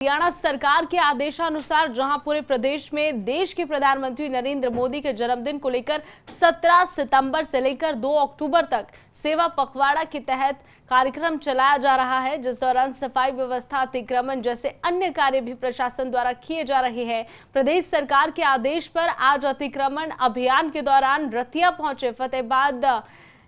हरियाणा सरकार के आदेशानुसार जहां पूरे प्रदेश में देश के प्रधानमंत्री नरेंद्र मोदी के जन्मदिन को लेकर 17 सितंबर से लेकर 2 अक्टूबर तक सेवा पखवाड़ा के तहत कार्यक्रम चलाया जा रहा है, जिस दौरान सफाई व्यवस्था, अतिक्रमण जैसे अन्य कार्य भी प्रशासन द्वारा किए जा रहे हैं। प्रदेश सरकार के आदेश पर आज अतिक्रमण अभियान के दौरान रतिया पहुंचे फतेहाबाद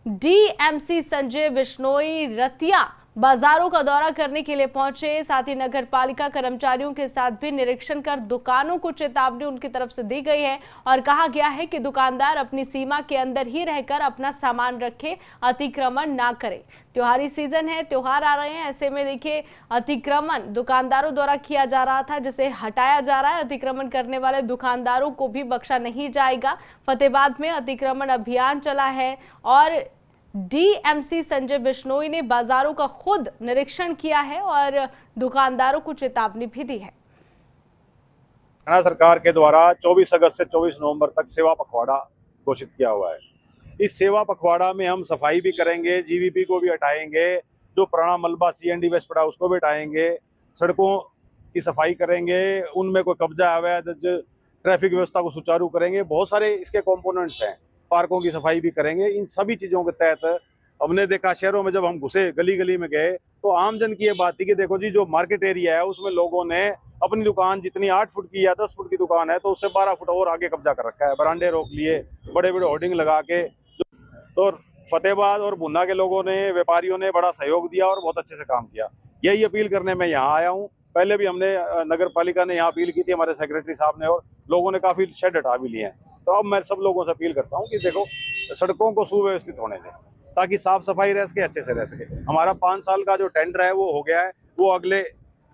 डीएमसी संजय बिश्नोई रतिया बाजारों का दौरा करने के लिए पहुंचे। साथ ही नगर पालिका कर्मचारियों के साथ भी निरीक्षण कर दुकानों को चेतावनी उनकी तरफ से दी गई है और कहा गया है कि दुकानदार अपनी सीमा के अंदर ही रहकर अपना सामान रखे, अतिक्रमण ना करे। त्योहारी सीजन है, त्योहार आ रहे हैं, ऐसे में देखिए अतिक्रमण दुकानदारों द्वारा किया जा रहा था, जिसे हटाया जा रहा है। अतिक्रमण करने वाले दुकानदारों को भी बख्शा नहीं जाएगा। फतेहाबाद में अतिक्रमण अभियान चला है और डीएमसी संजय बिश्नोई ने बाजारों का खुद निरीक्षण किया है और दुकानदारों को चेतावनी भी दी है। हरियाणा सरकार के द्वारा 24 अगस्त से 24 नवंबर तक सेवा पखवाड़ा घोषित किया हुआ है। इस सेवा पखवाड़ा में हम सफाई भी करेंगे, जीवीपी को भी हटाएंगे, जो पुराना मलबा सीएनडी वेस्ट पड़ा उसको भी हटाएंगे, सड़कों की सफाई करेंगे, उनमें कोई कब्जा अवैध ट्रैफिक व्यवस्था को सुचारू करेंगे। बहुत सारे इसके कंपोनेंट्स हैं। पार्कों की सफाई भी करेंगे। इन सभी चीज़ों के तहत हमने देखा, शहरों में जब हम घुसे, गली गली में गए, तो आमजन की ये बात थी कि देखो जी, जो मार्केट एरिया है उसमें लोगों ने अपनी दुकान जितनी 8 फुट की या 10 फुट की दुकान है, तो उससे 12 फुट और आगे कब्जा कर रखा है। बरांडे रोक लिए, बड़े बड़े होर्डिंग लगा के। तो फतेहाबाद और भुन्ना के लोगों ने, व्यापारियों ने बड़ा सहयोग दिया और बहुत अच्छे से काम किया। यही अपील करने में यहाँ आया हूँ। पहले भी हमने नगर पालिका ने यहाँ अपील की थी, हमारे सेक्रेटरी साहब ने, और लोगों ने काफ़ी शेड हटा भी लिए हैं। तो अब मैं सब लोगों से अपील करता हूँ कि देखो, सड़कों को सुव्यवस्थित होने दें ताकि साफ सफाई रह सके, अच्छे से रह सके। हमारा 5 साल का जो टेंडर है वो हो गया है, वो अगले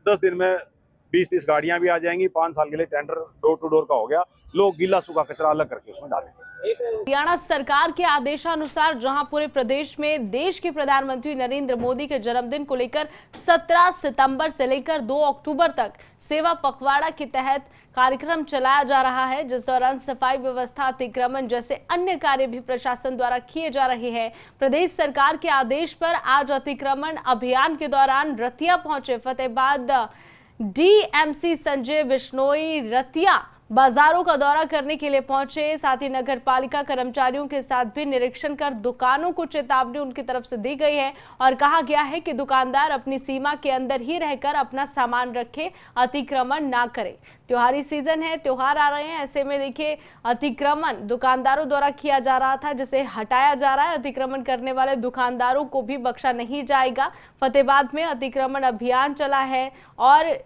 10 दिन में 20-30 गाड़ियां भी आ जाएंगी। 5 साल के लिए टेंडर डोर टू डोर का हो गया। लोग गीला सूखा कचरा अलग करके उसमें डालेंगे। हरियाणा सरकार के आदेशानुसार जहां पूरे प्रदेश में देश के प्रधानमंत्री नरेंद्र मोदी के जन्मदिन को लेकर 17 सितंबर से लेकर 2 अक्टूबर तक सेवा पखवाड़ा के तहत कार्यक्रम चलाया जा रहा है, जिस दौरान सफाई व्यवस्था, अतिक्रमण जैसे अन्य कार्य भी प्रशासन द्वारा किए जा रहे हैं। प्रदेश सरकार के आदेश पर आज अतिक्रमण अभियान के दौरान रतिया पहुंचे फतेहाबाद डीएमसी संजय बिश्नोई रतिया बाजारों का दौरा करने के लिए पहुंचे। साथ ही नगर पालिका कर्मचारियों के साथ भी निरीक्षण कर दुकानों को चेतावनी उनकी तरफ से दी गई है और कहा गया है कि दुकानदार अपनी सीमा के अंदर ही रहकर अपना सामान रखे, अतिक्रमण ना करे। त्योहारी सीजन है, त्योहार आ रहे हैं, ऐसे में देखिए अतिक्रमण दुकानदारों द्वारा किया जा रहा था, जिसे हटाया जा रहा है। अतिक्रमण करने वाले दुकानदारों को भी बख्शा नहीं जाएगा। फतेहाबाद में अतिक्रमण अभियान चला है और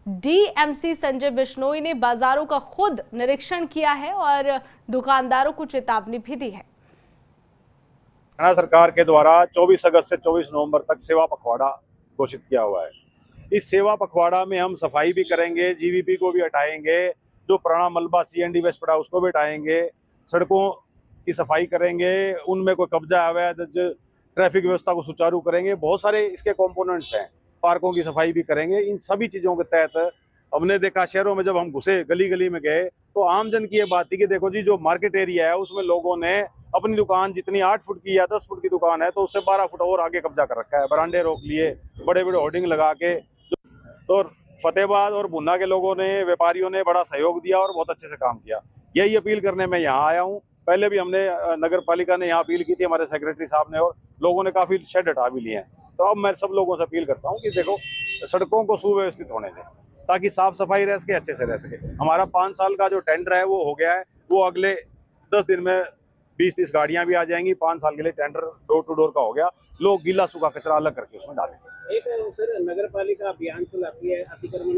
डीएमसी संजय बिश्नोई ने बाजारों का खुद निरीक्षण किया है और दुकानदारों को चेतावनी भी दी है। हरियाणा सरकार के द्वारा 24 अगस्त से 24 नवंबर तक सेवा पखवाड़ा घोषित किया हुआ है। इस सेवा पखवाड़ा में हम सफाई भी करेंगे, जीवीपी को भी हटाएंगे, जो पुराना मलबा सीएनडी वेस्ट पड़ा उसको भी हटाएंगे, सड़कों की सफाई करेंगे, उनमें कोई कब्जा अवैध ट्रैफिक व्यवस्था को सुचारू करेंगे। बहुत सारे इसके कंपोनेंट्स हैं। पार्कों की सफाई भी करेंगे। इन सभी चीज़ों के तहत हमने देखा, शहरों में जब हम घुसे, गली गली में गए, तो आमजन की ये बात थी कि देखो जी, जो मार्केट एरिया है उसमें लोगों ने अपनी दुकान जितनी 8 फुट की या 10 फुट की दुकान है, तो उससे 12 फुट और आगे कब्जा कर रखा है। बरांडे रोक लिए, बड़े बड़े होर्डिंग लगा के। तो फतेहाबाद और भुन्ना के लोगों ने, व्यापारियों ने बड़ा सहयोग दिया और बहुत अच्छे से काम किया। यही अपील करने में यहाँ आया हूँ। पहले भी हमने नगर पालिका ने यहाँ अपील की थी, हमारे सेक्रेटरी साहब ने, और लोगों ने काफ़ी शेड हटा भी लिए हैं। तो अब मैं सब लोगों से अपील करता हूँ कि देखो, सड़कों को सुव्यवस्थित होने दें ताकि साफ सफाई रह सके, अच्छे से रह सके। हमारा 5 साल का जो टेंडर है वो हो गया है, वो अगले 10 दिन में 20-30 गाड़ियां भी आ जाएंगी। 5 साल के लिए टेंडर डोर टू डोर का हो गया। लोग गीला सूखा कचरा अलग करके उसमें डालेंगे। एक सर, नगर पालिका अभियान चलाती है अतिक्रमण